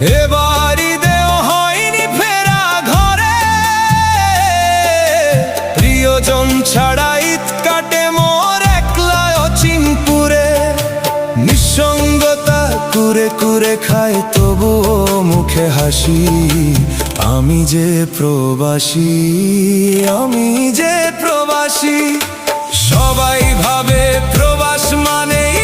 এবার ঈদেও হয়নি ফেরা ঘরে, প্রিয়জন ছাড়া ঈদ কাটে মোর একলা অচিনপুরে। নিঃসঙ্গতা কুরে কুরে খায় তবুও মুখে হাসি, আমি যে প্রবাসী, আমি যে প্রবাসী। সবাই ভাবে প্রবাস মানেই